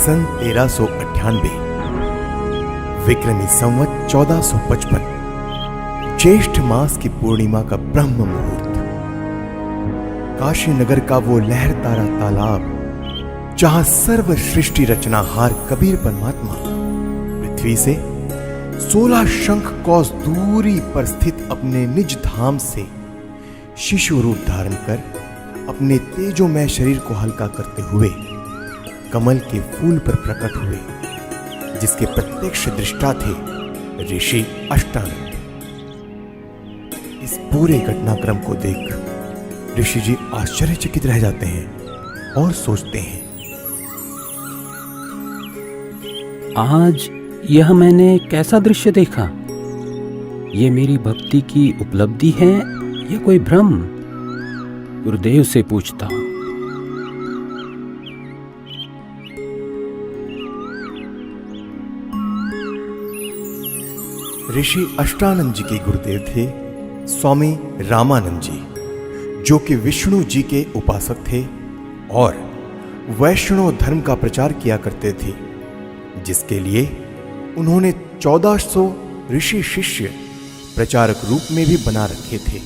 सन 1398 विक्रमी संवत 1455 ज्येष्ठ मास की पूर्णिमा का ब्रह्म मुहूर्त, काशी नगर का वो लहरतारा तालाब जहां सर्व सृष्टि रचनाहार कबीर परमात्मा पृथ्वी से 16 शंख कौस दूरी पर स्थित अपने निज धाम से शिशु रूप धारण कर अपने तेजोमय शरीर को हल्का करते हुए कमल के फूल पर प्रकट हुए, जिसके प्रत्यक्ष दृष्टा थे ऋषि अष्टानंद। इस पूरे घटनाक्रम को देख ऋषि जी आश्चर्यचकित रह जाते हैं और सोचते हैं, आज यह मैंने कैसा दृश्य देखा? ये मेरी भक्ति की उपलब्धि है या कोई भ्रम? गुरुदेव से पूछता हूं। ऋषि अष्टानंद जी के गुरुदेव थे स्वामी रामानंद जी, जो कि विष्णु जी के उपासक थे और वैष्णव धर्म का प्रचार किया करते थे, जिसके लिए उन्होंने 1400 ऋषि शिष्य प्रचारक रूप में भी बना रखे थे।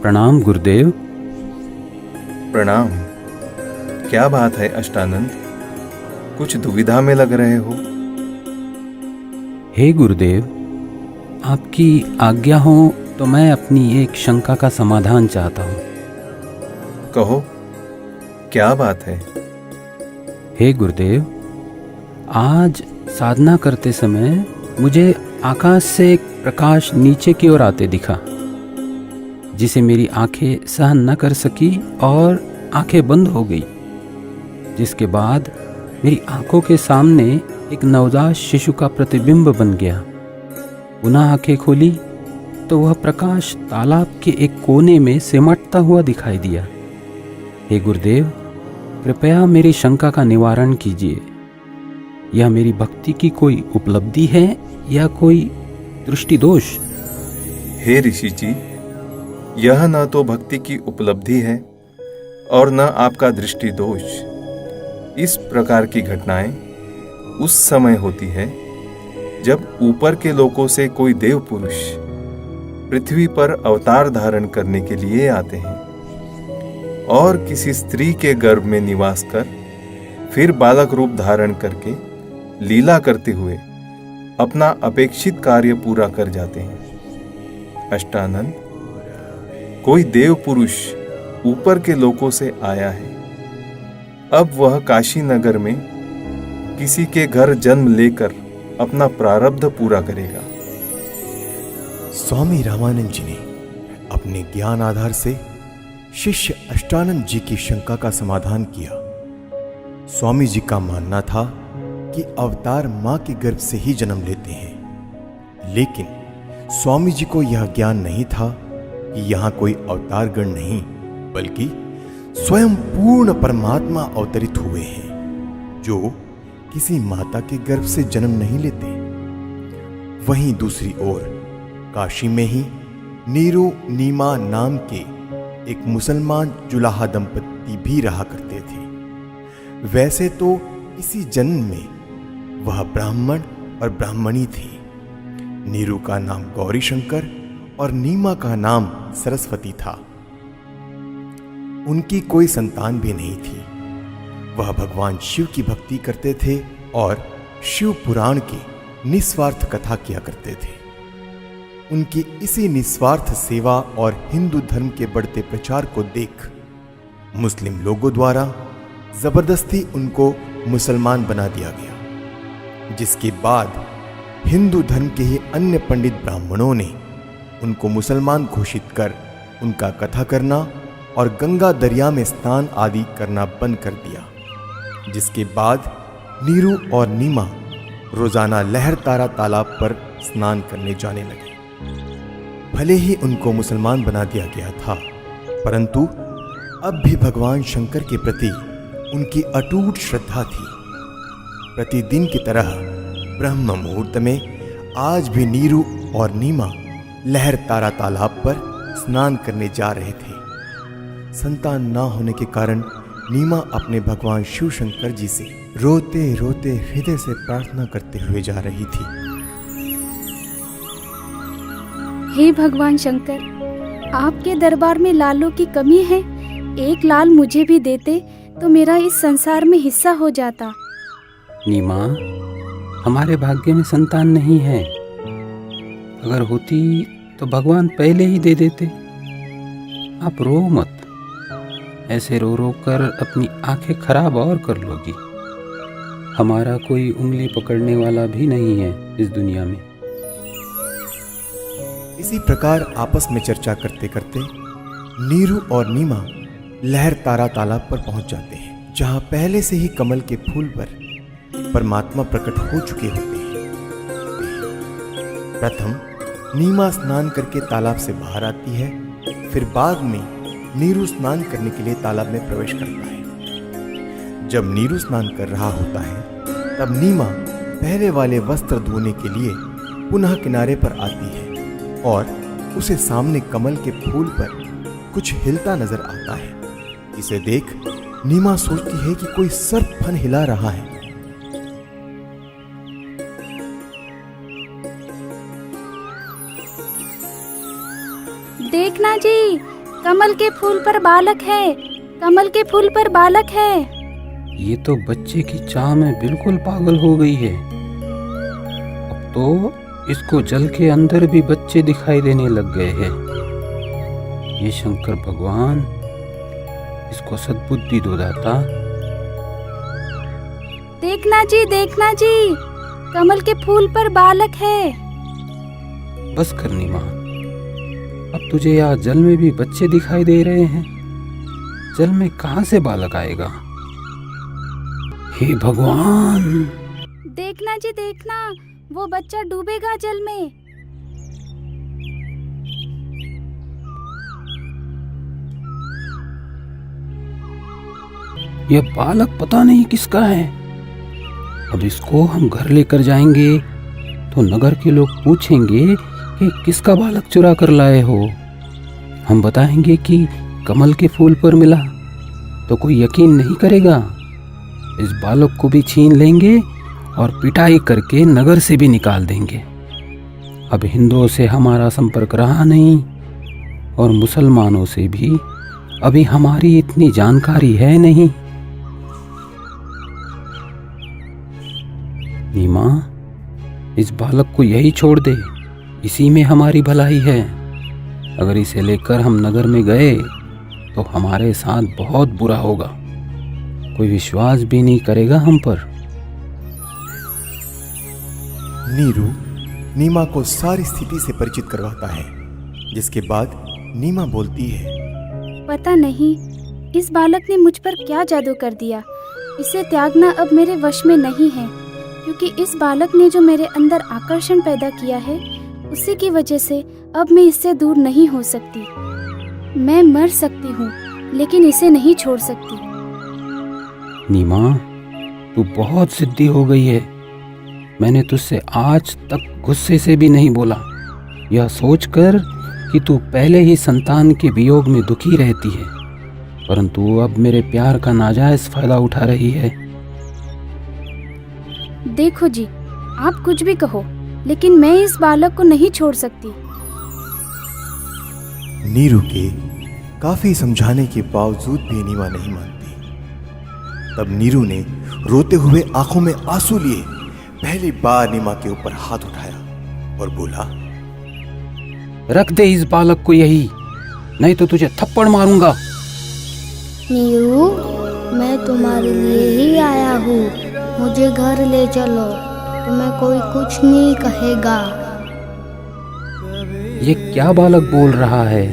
प्रणाम गुरुदेव। प्रणाम। क्या बात है अष्टानंद, कुछ दुविधा में लग रहे हो? हे गुरुदेव, आपकी आज्ञा हो तो मैं अपनी एक शंका का समाधान चाहता हूँ। कहो, क्या बात है? हे गुरुदेव, आज साधना करते समय मुझे आकाश से एक प्रकाश नीचे की ओर आते दिखा, जिसे मेरी आंखें सहन न कर सकी और आंखें बंद हो गई, जिसके बाद मेरी आंखों के सामने एक नवजात शिशु का प्रतिबिंब बन गया। पुनः आंखें खोली तो वह प्रकाश तालाब के एक कोने में सिमटता हुआ दिखाई दिया। हे गुरुदेव, कृपया मेरी शंका का निवारण कीजिए। यह मेरी भक्ति की कोई उपलब्धि है या कोई दृष्टि दोष? हे ऋषि जी, यह न तो भक्ति की उपलब्धि है और न आपका दृष्टि दोष। इस प्रकार की घटनाएं उस समय होती है जब ऊपर के लोकों से कोई देव पुरुष पृथ्वी पर अवतार धारण करने के लिए आते हैं और किसी स्त्री के गर्भ में निवास कर फिर बालक रूप धारण करके लीला करते हुए अपना अपेक्षित कार्य पूरा कर जाते हैं। अष्टानंद, कोई देव पुरुष ऊपर के लोकों से आया है। अब वह काशी नगर में किसी के घर जन्म लेकर अपना प्रारब्ध पूरा करेगा। स्वामी रामानंद जी ने अपने ज्ञान आधार से शिष्य अष्टानंद जी की शंका का समाधान किया। स्वामी जी का मानना था कि अवतार मां के गर्भ से ही जन्म लेते हैं, लेकिन स्वामी जी को यह ज्ञान नहीं था कि यहां कोई अवतार गण नहीं, बल्कि स्वयं पूर्ण परमात्मा अवतरित हुए हैं, जो किसी माता के गर्भ से जन्म नहीं लेते। वहीं दूसरी ओर काशी में ही नीरू नीमा नाम के एक मुसलमान जुलाहा दंपति भी रहा करते थे। वैसे तो इसी जन्म में वह ब्राह्मण और ब्राह्मणी थी। नीरू का नाम गौरी शंकर और नीमा का नाम सरस्वती था। उनकी कोई संतान भी नहीं थी। वह भगवान शिव की भक्ति करते थे और शिव पुराण की निस्वार्थ कथा किया करते थे। उनकी इसी निस्वार्थ सेवा और हिंदू धर्म के बढ़ते प्रचार को देख मुस्लिम लोगों द्वारा जबरदस्ती उनको मुसलमान बना दिया गया, जिसके बाद हिंदू धर्म के ही अन्य पंडित ब्राह्मणों ने उनको मुसलमान घोषित कर उनका कथा करना और गंगा दरिया में स्नान आदि करना बंद कर दिया, जिसके बाद नीरू और नीमा रोजाना लहरतारा तालाब पर स्नान करने जाने लगे। भले ही उनको मुसलमान बना दिया गया था, परंतु अब भी भगवान शंकर के प्रति उनकी अटूट श्रद्धा थी। प्रतिदिन की तरह ब्रह्म मुहूर्त में आज भी नीरू और नीमा लहरतारा तालाब पर स्नान करने जा रहे थे। संतान ना होने के कारण नीमा अपने भगवान शिव शंकर जी से रोते रोते हृदय से प्रार्थना करते हुए जा रही थी। हे भगवान शंकर, आपके दरबार में लालों की कमी है। एक लाल मुझे भी देते तो मेरा इस संसार में हिस्सा हो जाता। नीमा, हमारे भाग्य में संतान नहीं है। अगर होती तो भगवान पहले ही दे देते। आप रो मत। ऐसे रो रो कर अपनी आंखें खराब और कर लोगी। हमारा कोई उंगली पकड़ने वाला भी नहीं है इस दुनिया में। इसी प्रकार आपस में चर्चा करते करते नीरू और नीमा लहर तारा तालाब पर पहुंच जाते हैं, जहां पहले से ही कमल के फूल पर परमात्मा प्रकट हो चुके होते हैं। प्रथम नीमा स्नान करके तालाब से बाहर आती है, फिर बाद में नीरू स्नान करने के लिए तालाब में प्रवेश करता है। जब नीरू स्नान कर रहा होता है तब नीमा पहले वाले वस्त्र धोने के लिए पुनः किनारे पर आती है और उसे सामने कमल के फूल पर कुछ हिलता नजर आता है। इसे देख नीमा सोचती है कि कोई सर्प फन हिला रहा है। देखना जी, कमल के फूल पर बालक है। कमल के फूल पर बालक है। ये तो बच्चे की चाह में बिल्कुल पागल हो गई है। अब तो इसको जल के अंदर भी बच्चे दिखाई देने लग गए हैं। ये शंकर भगवान, इसको सद्बुद्धि दो दाता। देखना जी, कमल के फूल पर बालक है। बस कर नीमा, अब तुझे यहाँ जल में भी बच्चे दिखाई दे रहे हैं। जल में कहाँ से बालक आएगा? हे भगवान! देखना जी, वो बच्चा डूबेगा जल में। यह बालक पता नहीं किसका है। अब इसको हम घर लेकर जाएंगे तो नगर के लोग पूछेंगे कि किसका बालक चुरा कर लाए हो। हम बताएंगे कि कमल के फूल पर मिला तो कोई यकीन नहीं करेगा। इस बालक को भी छीन लेंगे और पिटाई करके नगर से भी निकाल देंगे। अब हिंदुओं से हमारा संपर्क रहा नहीं और मुसलमानों से भी अभी हमारी इतनी जानकारी है नहीं। नीमा, इस बालक को यही छोड़ दे, इसी में हमारी भलाई है। अगर इसे लेकर हम नगर में गए तो हमारे साथ बहुत बुरा होगा। कोई विश्वास भी नहीं करेगा हम पर। नीरू नीमा को सारी स्थिति से परिचित करवाता है, जिसके बाद नीमा बोलती है, पता नहीं इस बालक ने मुझ पर क्या जादू कर दिया। इसे त्यागना अब मेरे वश में नहीं है, क्योंकि इस बालक ने जो मेरे अंदर आकर्षण पैदा किया है, उसी की वजह से अब मैं इससे दूर नहीं हो सकती। मैं मर सकती हूँ लेकिन इसे नहीं छोड़ सकती। नीमा, तू बहुत सिद्धि हो गई है। मैंने तुझसे आज तक गुस्से से भी नहीं बोला, यह सोचकर कि तू पहले ही संतान के वियोग में दुखी रहती है, परंतु अब मेरे प्यार का नाजायज फायदा उठा रही है। देखो जी, आप कुछ भी कहो, लेकिन मैं इस बालक को नहीं छोड़ सकती। नीरू के काफी समझाने के बावजूद भी नीमा नहीं मानती। तब नीरू ने रोते हुए आंखों में आंसू लिए पहली बार नीमा के ऊपर हाथ उठाया और बोला, रख दे इस बालक को यही, नहीं तो तुझे थप्पड़ मारूंगा। नीरू, मैं तुम्हारे लिए ही आया हूँ। मुझे घर ले चलो, तुम्हें कोई कुछ नहीं कहेगा। ये क्या बालक बोल रहा है?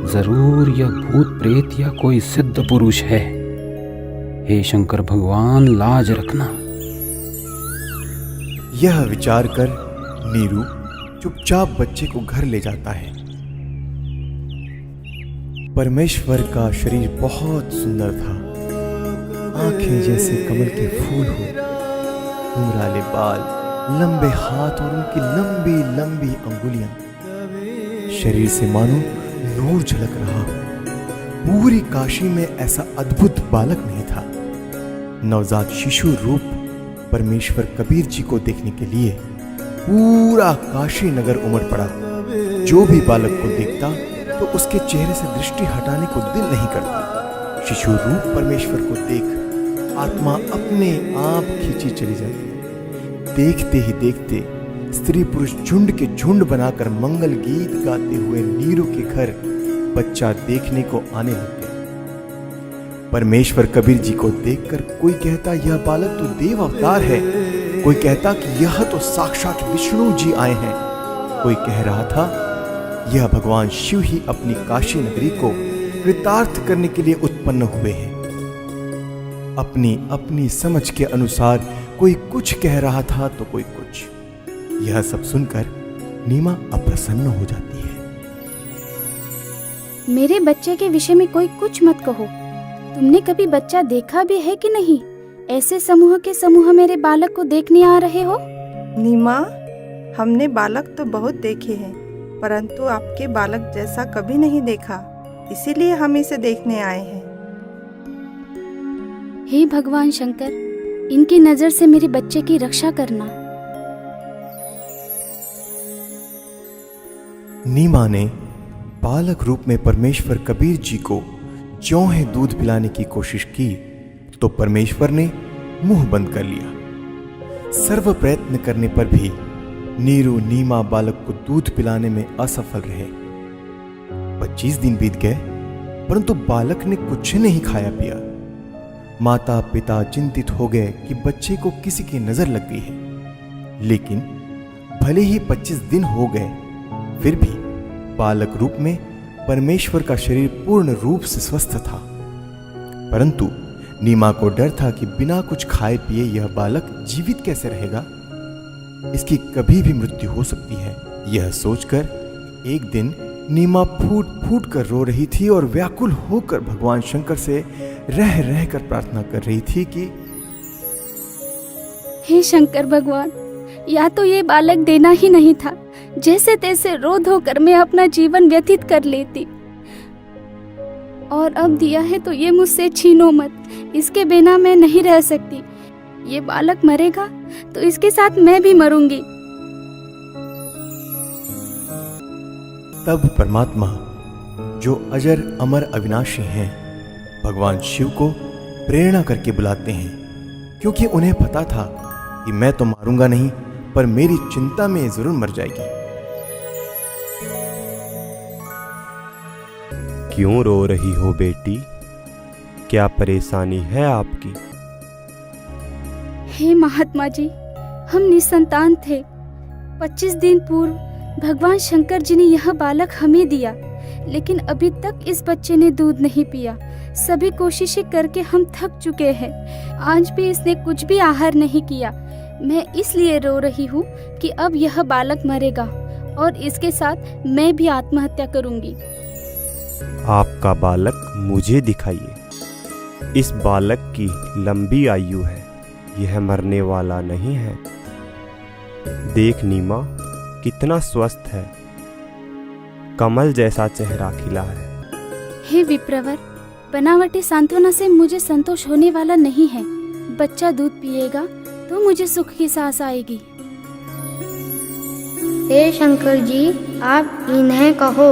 जरूर यह भूत प्रेत या कोई सिद्ध पुरुष है। हे शंकर भगवान, लाज रखना। यह विचार कर नीरू चुपचाप बच्चे को घर ले जाता है। परमेश्वर का शरीर बहुत सुंदर था। आंखें जैसे कमल के फूल हो, घुंघराले बाल, लंबे हाथ और उनकी लंबी लंबी अंगुलियां। शरीर से मानो नूर झलक रहा हो। पूरी काशी में ऐसा अद्भुत बालक नहीं था। नवजात शिशु रूप परमेश्वर कबीर जी को देखने के लिए पूरा काशी नगर उमड़ पड़ा। जो भी बालक को देखता तो उसके चेहरे से दृष्टि हटाने को दिल नहीं करता। शिशु रूप परमेश्वर को देख आत्मा अपने आप खींची चली जाती। देखते ही देखते स्त्री पुरुष झुंड के झुंड बनाकर मंगल गीत गाते हुए नीरू के घर बच्चा देखने को आने लग गए। परमेश्वर कबीर जी को देखकर कोई कहता यह बालक तो देव अवतार है, कोई कहता कि यह तो साक्षात विष्णु जी आए हैं, कोई कह रहा था यह भगवान शिव ही अपनी काशी नगरी को कृतार्थ करने के लिए उत्पन्न हुए हैं। अपनी अपनी समझ के अनुसार कोई कुछ कह रहा था तो कोई कुछ। यह सब सुनकर नीमा अप्रसन्न हो जाती है। मेरे बच्चे के विषय में कोई कुछ मत कहो। तुमने कभी बच्चा देखा भी है कि नहीं? ऐसे समूह के समूह मेरे बालक को देखने आ रहे हो? नीमा, हमने बालक तो बहुत देखे हैं, परंतु आपके बालक जैसा कभी नहीं देखा, इसीलिए हम इसे देखने आए हैं। हे भगवान शंकर, इनकी नजर से मेरे बच्चे की रक्षा करना। नीमा ने बालक रूप में परमेश्वर कबीर जी को ज्यों है दूध पिलाने की कोशिश की तो परमेश्वर ने मुंह बंद कर लिया। सर्व प्रयत्न करने पर भी नीरू नीमा बालक को दूध पिलाने में असफल रहे। 25 दिन बीत गए परंतु बालक ने कुछ नहीं खाया पिया। माता पिता चिंतित हो गए कि बच्चे को किसी की नजर लग गई है। लेकिन भले ही 25 दिन हो गए फिर भी बालक रूप में परमेश्वर का शरीर पूर्ण रूप से स्वस्थ था। परंतु नीमा को डर था कि बिना कुछ खाए पिए यह बालक जीवित कैसे रहेगा, इसकी कभी भी मृत्यु हो सकती है। यह सोचकर एक दिन नीमा फूट फूट कर रो रही थी और व्याकुल होकर भगवान शंकर से रह रह कर प्रार्थना कर रही थी कि हे शंकर भगवान, या तो ये बालक देना ही नहीं था, जैसे तैसे रो धो कर मैं अपना जीवन व्यतीत कर लेती, और अब दिया है तो ये मुझसे छीनो मत। इसके बिना मैं नहीं रह सकती। ये बालक मरेगा तो इसके साथ मैं भी मरूंगी। तब परमात्मा जो अजर अमर अविनाशी हैं भगवान शिव को प्रेरणा करके बुलाते हैं, क्योंकि उन्हें पता था कि मैं तो मारूंगा नहीं पर मेरी चिंता में जरूर मर जाएगी। क्यों रो रही हो बेटी? क्या परेशानी है आपकी? हे महात्मा जी, हम निसंतान थे। 25 दिन पूर्व भगवान शंकर जी ने यह बालक हमें दिया, लेकिन अभी तक इस बच्चे ने दूध नहीं पिया। सभी कोशिशें करके हम थक चुके हैं। आज भी इसने कुछ भी आहार नहीं किया। मैं इसलिए रो रही हूँ कि अब यह बालक मरेगा और इसके साथ मैं भी आत्महत्या करूंगी। आपका बालक मुझे दिखाइए। इस बालक की लंबी आयु है, यह मरने वाला नहीं है। देख नीमा, कितना स्वस्थ है, कमल जैसा चेहरा खिला है। हे विप्रवर, बनावटी सांत्वना से मुझे संतोष होने वाला नहीं है। बच्चा दूध पिएगा तो मुझे सुख की सांस आएगी। हे शंकर जी, आप इन्हें कहो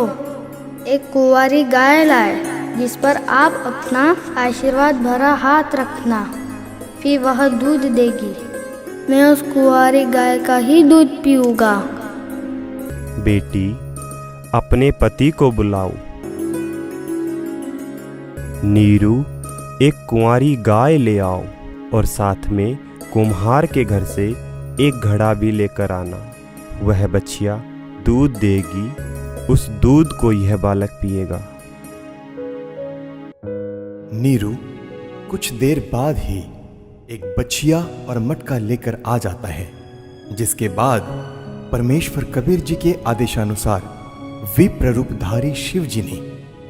एक कुंवारी गाय लाए, जिस पर आप अपना आशीर्वाद भरा हाथ रखना, फिर वह दूध देगी। मैं उस कुंवारी गाय का ही दूध पीऊंगा। बेटी, अपने पति को बुलाओ। नीरू, एक कुंवारी गाय ले आओ और साथ में कुम्हार के घर से एक घड़ा भी लेकर आना। वह बछिया दूध देगी, उस दूध को यह बालक पिएगा। नीरू कुछ देर बाद ही एक बछिया और मटका लेकर आ जाता है, जिसके बाद परमेश्वर कबीर जी के आदेशानुसार विप्र रूपधारी शिव जी ने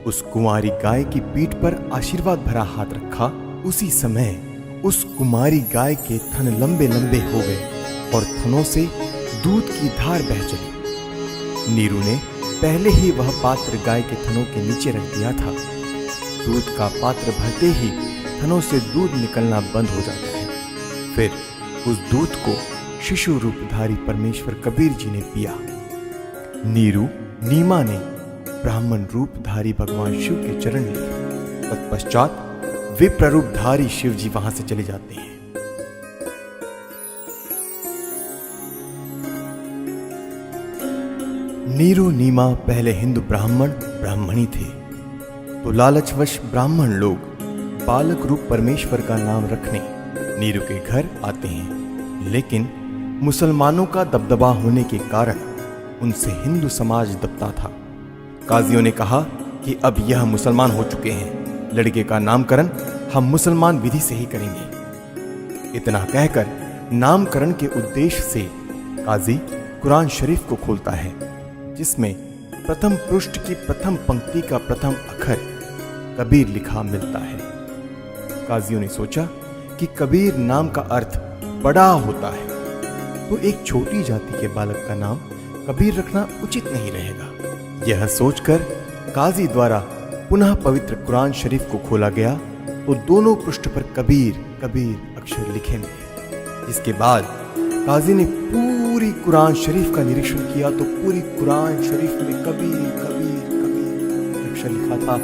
उस कुंवारी गाय की पीठ पर आशीर्वाद भरा हाथ रखा। उसी समय उस कुमारी गाय के थन लंबे लंबे हो गए और थनों से दूध की धार बह चली। नीरू ने पहले ही वह पात्र गाय के थनों के नीचे रख दिया था। दूध का पात्र भरते ही थनों से दूध निकलना बंद हो जाता है। फिर उस दूध को शिशु रूपधारी परमेश्वर कबीर जी ने पिया। नीरू नीमा ने ब्राह्मण रूपधारी भगवान शिव के चरण लिए। तत्पश्चात विप्र रूपधारी शिव जी वहां से चले जाते हैं। नीरू नीमा पहले हिंदू ब्राह्मणी थे, तो लालचवश ब्राह्मण लोग बालक रूप परमेश्वर का नाम रखने नीरू के घर आते हैं। लेकिन मुसलमानों का दबदबा होने के कारण उनसे हिंदू समाज दबता था। काजियों ने कहा कि अब यह मुसलमान हो चुके हैं, लड़के का नामकरण हम मुसलमान विधि से ही करेंगे। इतना कहकर नामकरण के उद्देश्य से काजी कुरान शरीफ को खोलता है, जिसमें प्रथम पृष्ठ की प्रथम पंक्ति का प्रथम अक्षर कबीर लिखा मिलता है। काजियों ने सोचा कि कबीर नाम का अर्थ बड़ा होता है, तो एक छोटी जाति के बालक का नाम कबीर रखना उचित नहीं रहेगा। यह सोचकर काजी द्वारा पुनः पवित्र कुरान शरीफ को खोला गया, तो दोनों पृष्ठ पर कबीर कबीर अक्षर लिखे मिले। इसके बाद काजी ने पूरी कुरान शरीफ का निरीक्षण किया, तो पूरी कुरान शरीफ में कबीर कबीर कबीर अक्षर लिखा था,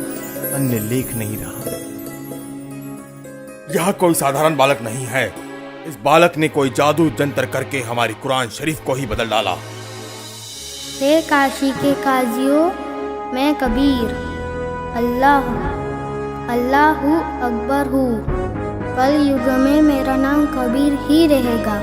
अन्य लेख नहीं रहा। यह कोई साधारण बालक नहीं है, इस बालक ने कोई जादू जंतर करके हमारी कुरान शरीफ को ही बदल डाला। हे काशी के काजियों, मैं कबीर अल्लाहू अकबर हूँ। कल युग में मेरा नाम कबीर ही रहेगा।